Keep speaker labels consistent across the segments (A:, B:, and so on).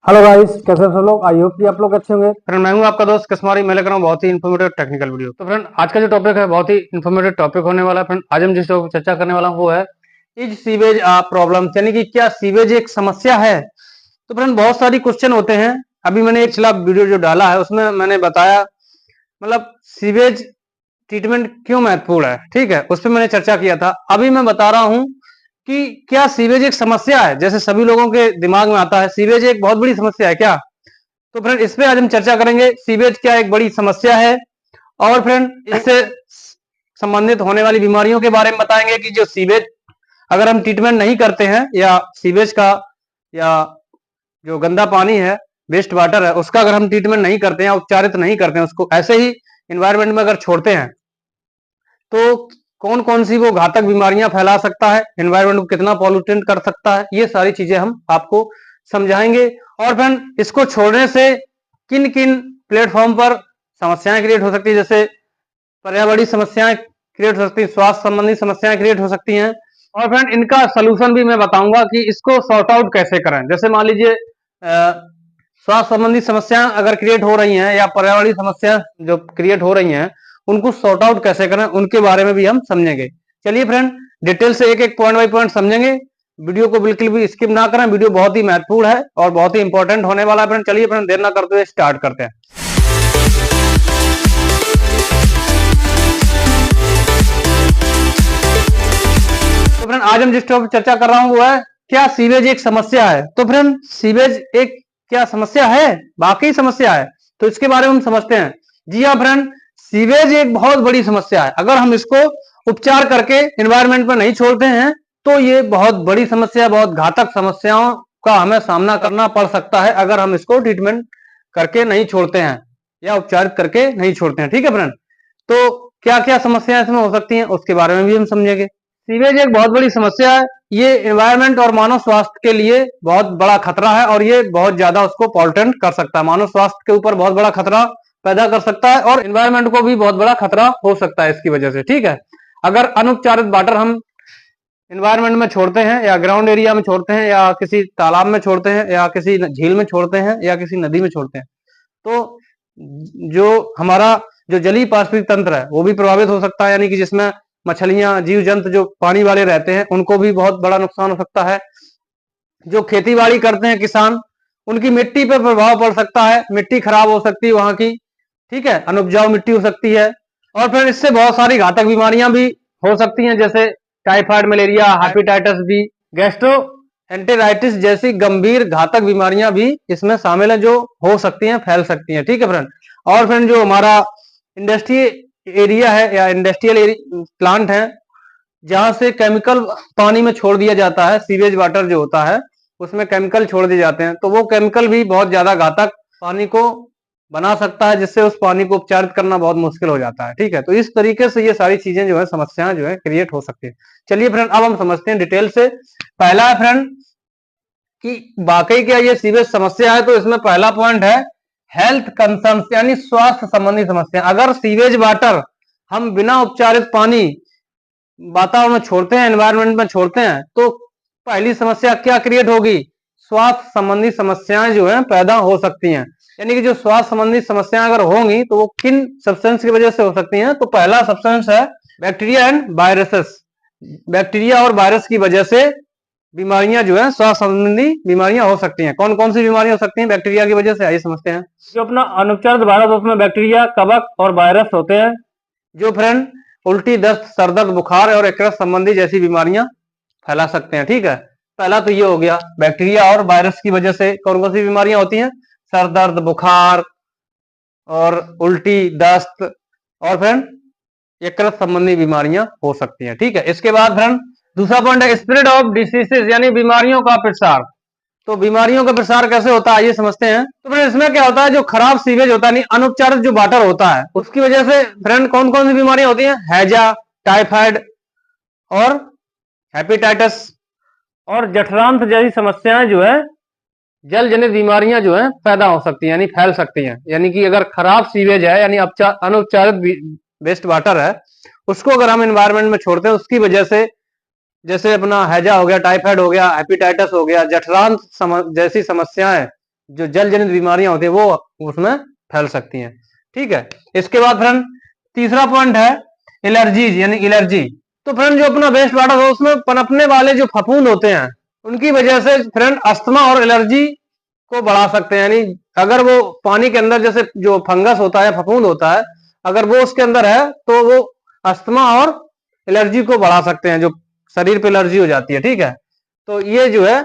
A: Hello guys, कैसे हैं सब लोग। आई होप कि आप लोग अच्छे होंगे।
B: फ्रेंड, मैं हूं आपका दोस्त किस्मारी। मैं लेकर आऊं बहुत ही इन्फॉर्मेटिव टेक्निकल वीडियो। तो फ्रेंड, आज का जो टॉपिक है बहुत ही इन्फॉर्मेटिव टॉपिक होने वाला है। फ्रेंड, आज हम जिस टॉपिक पर चर्चा करने वाला हूं वो है इज सीवेज आ प्रॉब्लम, यानी कि क्या सीवेज एक समस्या है। तो फ्रेंड, बहुत सारी क्वेश्चन होते हैं। अभी मैंने एक पिछला वीडियो जो डाला है उसमें मैंने बताया, मतलब सीवेज ट्रीटमेंट क्यों महत्वपूर्ण है, ठीक है, उस पर मैंने चर्चा किया था। अभी मैं बता रहा हूं कि क्या सीवेज एक समस्या है, जैसे सभी लोगों के दिमाग में आता है सीवेज एक बहुत बड़ी समस्या है क्या। तो फ्रेंड, इस पे आज हम चर्चा करेंगे, सीवेज क्या एक बड़ी समस्या है, और फ्रेंड इससे संबंधित होने वाली बीमारियों के बारे में बताएंगे कि जो सीवेज अगर हम ट्रीटमेंट नहीं करते हैं, या सीवेज का, या जो गंदा पानी है, वेस्ट वाटर है, उसका अगर हम ट्रीटमेंट नहीं करते हैं, उपचारित नहीं करते हैं, उसको ऐसे ही इन्वायरमेंट में अगर छोड़ते हैं तो कौन कौन सी वो घातक बीमारियां फैला सकता है, एनवायरमेंट को कितना पॉल्यूटेंट कर सकता है, ये सारी चीजें हम आपको समझाएंगे। और फ्रेंड, इसको छोड़ने से किन किन प्लेटफॉर्म पर समस्याएं क्रिएट हो सकती है, जैसे पर्यावरणीय समस्याएं क्रिएट हो सकती है, स्वास्थ्य संबंधी समस्याएं क्रिएट हो सकती हैं। और फ्रेंड, इनका सोल्यूशन भी मैं बताऊंगा कि इसको सॉर्ट आउट कैसे करें। जैसे मान लीजिए स्वास्थ्य संबंधी समस्याएं अगर क्रिएट हो रही हैं, या पर्यावरणीय समस्या जो क्रिएट हो रही हैं, उनको सॉर्ट आउट कैसे करें, उनके बारे में भी हम समझेंगे। चलिए फ्रेंड, डिटेल से एक एक पॉइंट बाय पॉइंट समझेंगे। वीडियो को बिल्कुल भी स्किप ना करें, वीडियो बहुत ही महत्वपूर्ण है और बहुत ही इंपॉर्टेंट होने वाला है। फ्रेंड, चलिए फ्रेंड, देर ना करते हुए स्टार्ट करते हैं। तो फ्रेंड, आज हम जिस टॉपिक चर्चा कर रहा हूं वो है क्या सीवेज एक समस्या है। तो फ्रेंड, सीवेज एक क्या समस्या है, वाकई समस्या है, तो इसके बारे में हम समझते हैं। जी हाँ फ्रेंड, सीवेज एक बहुत बड़ी समस्या है। अगर हम इसको उपचार करके एनवायरमेंट में नहीं छोड़ते हैं तो ये बहुत बड़ी समस्या, बहुत घातक समस्याओं का हमें सामना करना पड़ सकता है अगर हम इसको ट्रीटमेंट करके नहीं छोड़ते हैं या उपचारित करके नहीं छोड़ते हैं, ठीक है फ्रेंड। तो क्या क्या समस्याएं इसमें हो सकती हैं उसके बारे में भी हम समझेंगे। सीवेज एक बहुत बड़ी समस्या है। ये एनवायरमेंट और मानव स्वास्थ्य के लिए बहुत बड़ा खतरा है, और ये बहुत ज्यादा उसको पॉल्यूटेंट कर सकता है, मानव स्वास्थ्य के ऊपर बहुत बड़ा खतरा पैदा कर सकता है, और एनवायरमेंट को भी बहुत बड़ा खतरा हो सकता है इसकी वजह से, ठीक है। अगर अनुपचारित वाटर हम एनवायरमेंट में छोड़ते हैं, या ग्राउंड एरिया में छोड़ते हैं, या किसी तालाब में छोड़ते हैं, या किसी झील में छोड़ते हैं, या किसी नदी में छोड़ते हैं, तो जो हमारा जो जलीय पारिस्थितिक तंत्र है वो भी प्रभावित हो सकता है, यानी कि जिसमें मछलियां, जीव जंतु जो पानी वाले रहते हैं उनको भी बहुत बड़ा नुकसान हो सकता है। जो खेती बाड़ी करते हैं किसान, उनकी मिट्टी पर प्रभाव पड़ सकता है, मिट्टी खराब हो सकती है वहां की, ठीक है, अनुपजाऊ मिट्टी हो सकती है। और फिर इससे बहुत सारी घातक बीमारियां भी हो सकती हैं, जैसे typhoid, malaria, hepatitis B, gastroenteritis जैसी गंभीर घातक बीमारियां भी इसमें शामिल है, जो हो सकती हैं, फैल सकती हैं, ठीक है फ्रेंड। और फ्रेंड, जो हमारा इंडस्ट्री एरिया है या इंडस्ट्रियल प्लांट है, जहां से केमिकल पानी में छोड़ दिया जाता है, सीवेज वाटर जो होता है उसमें केमिकल छोड़ दिए जाते हैं, तो वो केमिकल भी बहुत ज्यादा घातक पानी को बना सकता है, जिससे उस पानी को उपचारित करना बहुत मुश्किल हो जाता है, ठीक है। तो इस तरीके से ये सारी चीजें जो है, समस्याएं जो है क्रिएट हो सकती है। चलिए फ्रेंड, अब हम समझते हैं डिटेल से। पहला है फ्रेंड कि वाकई क्या ये सीवेज समस्या है, तो इसमें पहला पॉइंट है हेल्थ कंसर्न, यानी स्वास्थ्य संबंधी समस्या। अगर सीवेज वाटर हम बिना उपचारित पानी वातावरण में छोड़ते हैं, एनवायरमेंट में छोड़ते हैं, तो पहली समस्या क्या क्रिएट होगी, स्वास्थ्य संबंधी समस्याएं जो है पैदा हो सकती हैं। यानी कि जो स्वास्थ्य संबंधी समस्याएं अगर होंगी तो वो किन सब्सटेंस की वजह से हो सकती हैं, तो पहला सब्सटेंस है बैक्टीरिया एंड वायरसेस। बैक्टीरिया और वायरस की वजह से बीमारियां जो है, स्वास्थ्य संबंधी बीमारियां हो सकती हैं। कौन कौन सी बीमारियां हो सकती हैं बैक्टीरिया की वजह से, आइए समझते हैं। जो अपना अनुपचारित वायरस, उसमें बैक्टीरिया, कवक और वायरस होते हैं, जो फ्रेंड उल्टी, दस्त, सरदर्द, बुखार और यकृत संबंधी जैसी बीमारियां फैला सकते हैं, ठीक है। पहला तो ये हो गया, बैक्टीरिया और वायरस की वजह से कौन कौन सी बीमारियां होती हैं, सर दर्द, बुखार और उल्टी, दस्त, और फ्रेंड यकृत संबंधी बीमारियां हो सकती हैं, ठीक है। इसके बाद फ्रेंड दूसरा पॉइंट है स्प्रेड ऑफ डिसीजेस, यानी बीमारियों का प्रसार। तो बीमारियों का प्रसार कैसे होता है, ये समझते हैं। तो फ्रेंड, इसमें क्या होता है, जो खराब सीवेज होता है, नहीं अनुपचारित जो वाटर होता है, उसकी वजह से फ्रेंड कौन कौन सी बीमारियां होती हैं, हैजा, टाइफाइड और हेपेटाइटिस और जठरांत जैसी समस्याएं जो है, जल जनित बीमारियां जो है पैदा हो सकती है, यानी फैल सकती हैं। यानी कि अगर खराब सीवेज है, यानी अनुपचारित वेस्ट वाटर है, उसको अगर हम एनवायरमेंट में छोड़ते हैं, उसकी वजह से जैसे अपना हैजा हो गया, टाइफाइड हो गया, हेपेटाइटिस हो गया, जठरांत जैसी समस्याएं जो जल जनित बीमारियां होती है वो उसमें फैल सकती हैं। ठीक है, इसके बाद फ्रेंड तीसरा पॉइंट है एलर्जीज यानी एलर्जी। तो फ्रेंड जो अपना वेस्ट वाटर है उसमें पनपने वाले जो फफूंद होते हैं उनकी वजह से फ्रेंड अस्थमा और एलर्जी को बढ़ा सकते हैं। यानी अगर वो पानी के अंदर जैसे जो फंगस होता है फफूंद होता है अगर वो उसके अंदर है तो वो अस्थमा और एलर्जी को बढ़ा सकते हैं, जो शरीर पे एलर्जी हो जाती है। ठीक है, तो ये जो है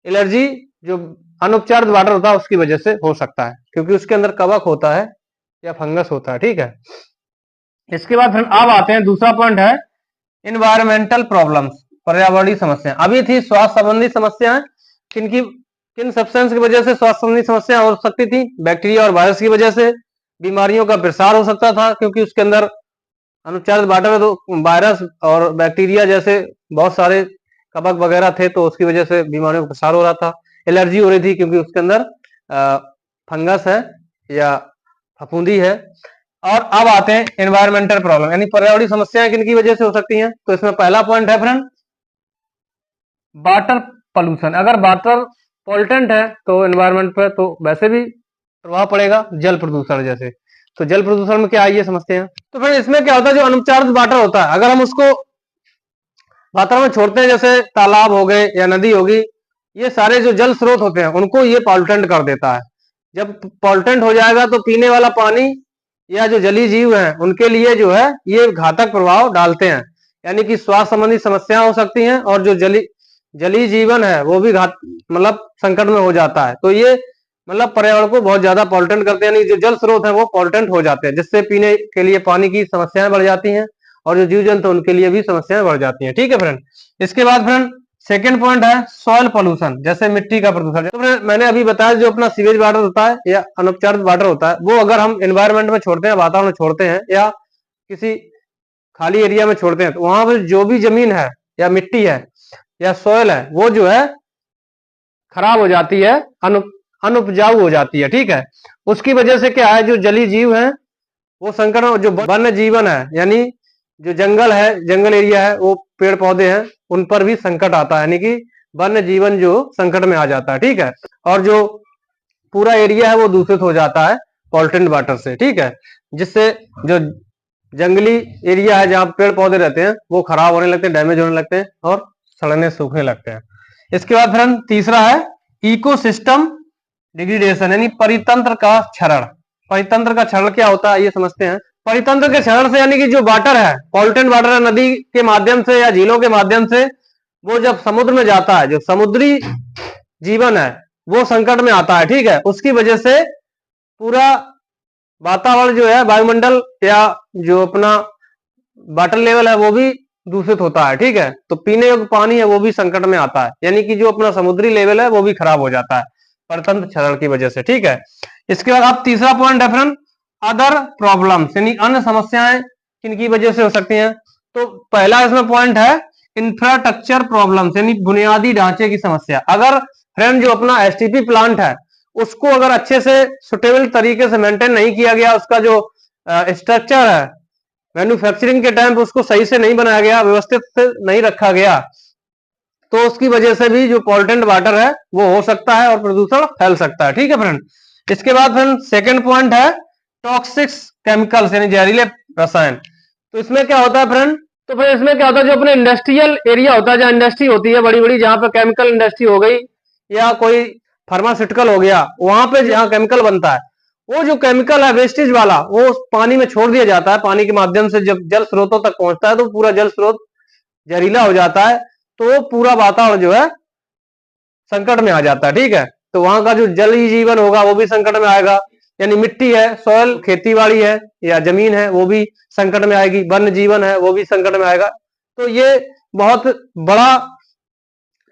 B: एलर्जी जो अनुपचारित वाटर होता है उसकी वजह से हो सकता है, क्योंकि उसके अंदर कवक होता है या फंगस होता है। ठीक है, इसके बाद फिर अब आते हैं दूसरा पॉइंट है इन्वायरमेंटल प्रॉब्लम्स, पर्यावरणीय समस्या। अभी थी स्वास्थ्य संबंधी समस्याएं, किन सब्सटेंस की वजह से स्वास्थ्य संबंधी समस्या हो सकती थी? बैक्टीरिया और वायरस की वजह से बीमारियों का प्रसार हो सकता था, क्योंकि उसके अंदर अनुपचारित वाटर में तो वायरस और बैक्टीरिया जैसे बहुत सारे कवक वगैरह थे, तो उसकी वजह से बीमारियों का प्रसार हो रहा था। एलर्जी हो रही थी क्योंकि उसके अंदर फंगस है या फफूंदी है। और अब आते हैं एनवायरमेंटल प्रॉब्लम यानी पर्यावरणीय समस्याएं किन की वजह से हो सकती हैं। तो इसमें पहला पॉइंट है फ्रेंड वाटर पॉल्यूशन। अगर वाटर पॉल्यूटेंट है तो एनवायरमेंट पे तो वैसे भी प्रभाव पड़ेगा, जल प्रदूषण जैसे। तो जल प्रदूषण में क्या ये समझते हैं। तो फिर इसमें क्या होता है जो अनुपचारित वाटर होता है अगर हम उसको वातावरण में छोड़ते हैं, जैसे तालाब हो गए या नदी होगी, ये सारे जो जल स्रोत होते हैं उनको ये पॉल्यूटेंट कर देता है। जब पॉल्यूटेंट हो जाएगा तो पीने वाला पानी या जो जलीय जीव हैं उनके लिए जो है ये घातक प्रभाव डालते हैं, यानी कि स्वास्थ्य संबंधी समस्याएं हो सकती हैं और जो जलीय जीवन है वो भी मतलब संकट में हो जाता है। तो ये मतलब पर्यावरण को बहुत ज्यादा पॉल्यूटेंट करते हैं, यानी जो जल स्रोत है वो पॉल्यूटेंट हो जाते हैं, जिससे पीने के लिए पानी की समस्याएं बढ़ जाती हैं और जो जीव जंतु उनके लिए भी समस्याएं बढ़ जाती हैं। ठीक है फ्रेंड, इसके बाद फ्रेंड सेकेंड पॉइंट है सॉइल पोल्यूशन, जैसे मिट्टी का प्रदूषण। तो मैंने अभी बताया जो अपना सीवेज वाटर होता है या अनुपचारित वाटर होता है वो अगर हम एनवायरमेंट में छोड़ते हैं, वातावरण में छोड़ते हैं या किसी खाली एरिया में छोड़ते हैं, तो वहां पर जो भी जमीन है या मिट्टी है या सॉइल है वो जो है खराब हो जाती है, अनुपजाऊ हो जाती है। ठीक है, उसकी वजह से क्या है जो जलीय जीव है वो संकट, जो वन्य जीवन है यानी जो जंगल है, जंगल एरिया है, वो पेड़ पौधे हैं उन पर भी संकट आता है, यानी कि वन्य जीवन जो संकट में आ जाता है। ठीक है, और जो पूरा एरिया है वो दूषित हो जाता है पॉल्यूटेंट वाटर से। ठीक है, जिससे जो जंगली एरिया है जहां पेड़ पौधे रहते हैं वो खराब होने लगते हैं, डैमेज होने लगते हैं और सड़ने सूखने लगते हैं। इसके बाद फ्रेंड तीसरा है इकोसिस्टम डिग्रेडेशन यानी परितंत्र का क्षरण। परितंत्र का क्षरण क्या होता है ये समझते हैं। परितंत्र के क्षरण से यानी कि जो वाटर है पॉल्यूटेंट वाटर है नदी के माध्यम से या झीलों के माध्यम से वो जब समुद्र में जाता है, जो समुद्री जीवन है वो संकट में आता है। ठीक है, उसकी वजह से पूरा वातावरण जो है वायुमंडल या जो अपना वाटर लेवल है वो भी दूषित होता है। ठीक है, तो पीने योग्य पानी है वो भी संकट में आता है, यानी कि जो अपना समुद्री लेवल है वो भी खराब हो जाता है परितंत्र क्षरण की वजह से। ठीक है, इसके बाद अब तीसरा पॉइंट है फ्रेंड अदर प्रॉब्लम्स यानी अन्य समस्याएं किनकी वजह से हो सकती हैं। तो पहला इसमें पॉइंट है इंफ्रास्ट्रक्चर प्रॉब्लम्स यानी बुनियादी ढांचे की समस्या। अगर फ्रेंड जो अपना एसटीपी प्लांट है उसको अगर अच्छे से सुटेबल तरीके से मेंटेन नहीं किया गया, उसका जो स्ट्रक्चर है मैन्युफैक्चरिंग के टाइम पे उसको सही से नहीं बनाया गया, व्यवस्थित से नहीं रखा गया, तो उसकी वजह से भी जो पॉल्यूटेंट वाटर है वो हो सकता है और प्रदूषण फैल सकता है। ठीक है फ्रेंड, इसके बाद फ्रेंड सेकंड पॉइंट है टॉक्सिक केमिकल्स यानी जहरीले रसायन। तो इसमें क्या होता है फ्रेंड, तो फिर इसमें क्या होता है जो अपने इंडस्ट्रियल एरिया होता है, जहां इंडस्ट्री होती है बड़ी बड़ी, जहां पे केमिकल इंडस्ट्री हो गई या कोई फार्मास्यूटिकल हो गया, वहां पे जहां केमिकल बनता है वो जो केमिकल है वेस्टेज वाला वो पानी में छोड़ दिया जाता है। पानी के माध्यम से जब जल स्रोतों तक पहुंचता है तो पूरा जल स्रोत जहरीला हो जाता है, तो पूरा वातावरण जो है संकट में आ जाता है। ठीक है, तो वहां का जो जल जीवन होगा वो भी संकट में आएगा, यानी मिट्टी है, सॉइल, खेती बाड़ी है या जमीन है वो भी संकट में आएगी, वन्य जीवन है वो भी संकट में आएगा। तो ये बहुत बड़ा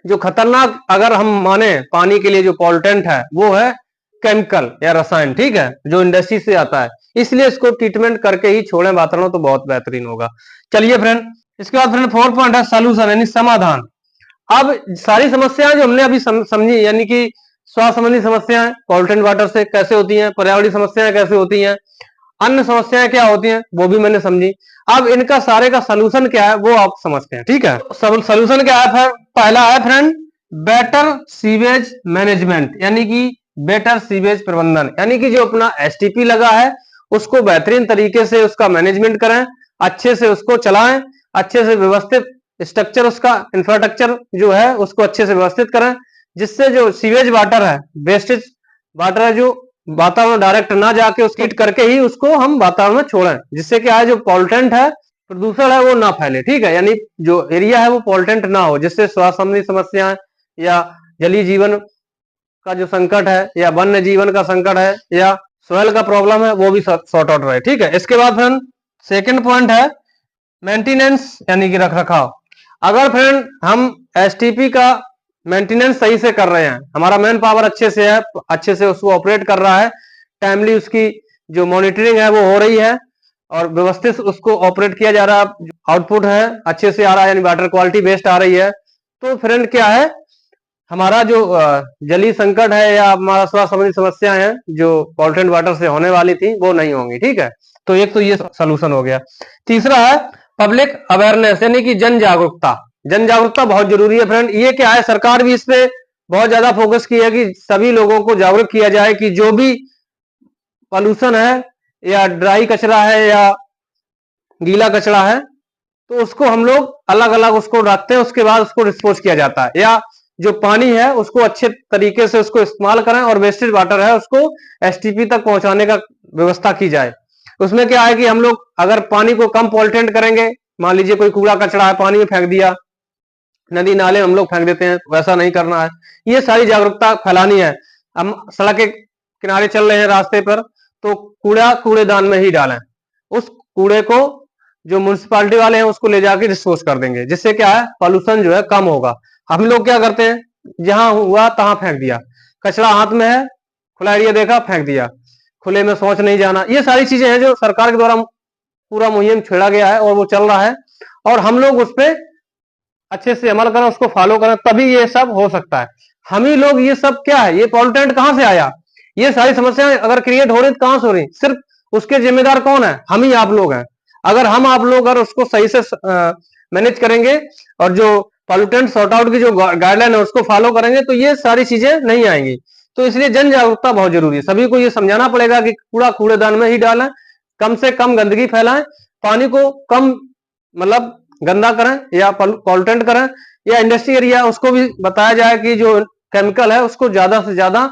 B: जो खतरनाक अगर हम माने पानी के लिए जो पॉल्यूटेंट है वो है केमिकल या रसायन। ठीक है, जो इंडस्ट्री से आता है, इसलिए इसको ट्रीटमेंट करके ही छोड़ें वातावरण तो बहुत बेहतरीन होगा। चलिए फ्रेंड, इसके बाद फ्रेंड फोर्थ पॉइंट है सॉल्यूशन यानी समाधान। अब सारी समस्याएं जो हमने अभी समझी, यानी कि स्वास्थ्य संबंधी समस्याएं पॉल्यूटेंट वाटर से कैसे होती हैं, पर्यावरणीय समस्याएं कैसे होती हैं, अन्य समस्याएं क्या होती हैं वो भी मैंने समझी। अब इनका सारे का सलूशन क्या है वो आप समझते हैं। ठीक है, सलूशन क्या है? पहला है फ्रेंड बेटर सीवेज मैनेजमेंट, यानी कि बेटर सीवेज प्रबंधन, यानी कि जो अपना एसटीपी लगा है उसको बेहतरीन तरीके से उसका मैनेजमेंट करें, अच्छे से उसको चलाएं, अच्छे से व्यवस्थित स्ट्रक्चर, उसका इंफ्रास्ट्रक्चर जो है उसको अच्छे से व्यवस्थित करें, जिससे जो सीवेज वाटर है, वेस्टेज वाटर है, जो वातावरण डायरेक्ट ना जाके उसको हीट करके ही उसको हम वातावरण में छोड़ें, जिससे क्या है जो पॉल्यूटेंट है, प्रदूषण है, वो ना फैले। ठीक है, यानी जो एरिया है वो पॉल्यूटेंट ना हो, जिससे स्वास्थ्य संबंधी समस्याएं या जलीय जीवन का जो संकट है या वन्य जीवन का संकट है या सोयल का प्रॉब्लम है वो भी सॉर्ट आउट रहे। ठीक है, इसके बाद फ्रेंड सेकंड पॉइंट है मेंटेनेंस, यानी कि रख रखाव। अगर फ्रेंड हम एसटीपी का मेंटेनेंस सही से कर रहे हैं, हमारा मैन पावर अच्छे से है, अच्छे से उसको ऑपरेट कर रहा है, टाइमली उसकी जो मॉनिटरिंग है वो हो रही है और व्यवस्थित उसको ऑपरेट किया जा रहा है, आउटपुट है अच्छे से आ रहा है, यानी वाटर क्वालिटी बेस्ट आ रही है, तो फ्रेंड क्या है हमारा जो जलीय संकट है या हमारा स्वास्थ्य संबंधी समस्याएं हैं जो पॉल्यूटेंट वाटर से होने वाली थी वो नहीं होंगी। ठीक है, तो एक तो ये सोल्यूशन हो गया। तीसरा है पब्लिक अवेयरनेस, यानी कि जन जागरूकता। जन जागरूकता बहुत जरूरी है फ्रेंड। ये क्या है, सरकार भी इस पे बहुत ज्यादा फोकस की है कि सभी लोगों को जागरूक किया जाए कि जो भी पॉल्यूशन है या ड्राई कचरा है या गीला कचरा है तो उसको हम लोग अलग अलग उसको रखते हैं, उसके बाद उसको डिस्पोज किया जाता है, या जो पानी है उसको अच्छे तरीके से उसको इस्तेमाल करें और वेस्टेज वाटर है उसको एसटीपी तक पहुंचाने का व्यवस्था की जाए। उसमें क्या है कि हम लोग अगर पानी को कम पॉल्यूटेंट करेंगे, मान लीजिए कोई कूड़ा कचरा है पानी में फेंक दिया, नदी नाले हम लोग फेंक देते हैं, वैसा नहीं करना है। ये सारी जागरूकता फैलानी है। हम सड़क के किनारे चल रहे हैं रास्ते पर तो कूड़ा कूड़ेदान में ही डालें, उस कूड़े को जो म्युनिसिपालिटी वाले हैं उसको ले जाके डिस्पोज कर देंगे, जिससे क्या है पॉल्यूशन जो है कम होगा। हम लोग क्या करते हैं, जहां हुआ तहां फेंक दिया, कचरा हाथ में है, खुला एरिया देखा फेंक दिया, खुले में शौच नहीं जाना, ये सारी चीजें हैं जो सरकार के द्वारा पूरा मुहिम छेड़ा गया है और वो चल रहा है, और हम लोग उस पर अच्छे से अमल करें, उसको फॉलो करें, तभी ये सब हो सकता है। हम ही लोग ये सब क्या है, ये पॉल्यूटेंट कहां से आया, ये सारी समस्याएं अगर क्रिएट हो रही तो कहां से हो रही, सिर्फ उसके जिम्मेदार कौन है, हम ही आप लोग हैं। अगर हम आप लोग अगर उसको सही से मैनेज करेंगे और जो पॉल्यूटेंट सॉर्ट आउट की जो गाइडलाइन है उसको फॉलो करेंगे तो ये सारी चीजें नहीं आएंगी। तो इसलिए जन जागरूकता बहुत जरूरी है, सभी को ये समझाना पड़ेगा कि कूड़ा कूड़ेदान में ही डालें, कम से कम गंदगी फैलाएं, पानी को कम मतलब गंदा करें या पॉल्यूटेंट करें, या इंडस्ट्री एरिया उसको भी बताया जाए कि जो केमिकल है उसको ज्यादा से ज्यादा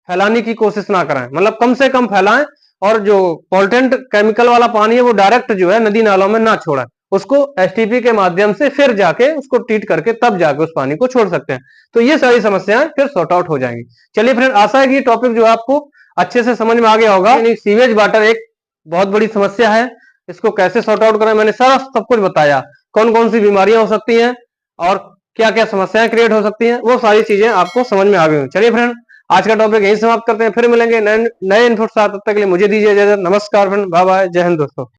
B: फैलाने की कोशिश ना करें, मतलब कम से कम फैलाएं, और जो पॉल्यूटेंट केमिकल वाला पानी है वो डायरेक्ट जो है नदी नालों में ना छोड़ें, उसको एसटीपी के माध्यम से फिर जाके उसको ट्रीट करके तब जाके उस पानी को छोड़ सकते हैं। तो ये सारी समस्याएं फिर सॉर्ट आउट हो जाएंगी। चलिए फ्रेंड, आशा है कि टॉपिक जो आपको अच्छे से समझ में आ गया होगा। सीवेज वाटर एक बहुत बड़ी समस्या है, इसको कैसे सॉर्ट आउट करें मैंने सारा सब कुछ बताया, कौन कौन सी बीमारियां हो सकती हैं और क्या क्या समस्याएं क्रिएट हो सकती हैं, वो सारी चीजें आपको समझ में आ गई। चलिए फ्रेंड, आज का टॉपिक यही समाप्त करते हैं, फिर मिलेंगे नए इनपुट साथ, तब तक के लिए मुझे दीजिए इजाजत। नमस्कार फ्रेंड, बाय बाय, जय हिंद दोस्तों।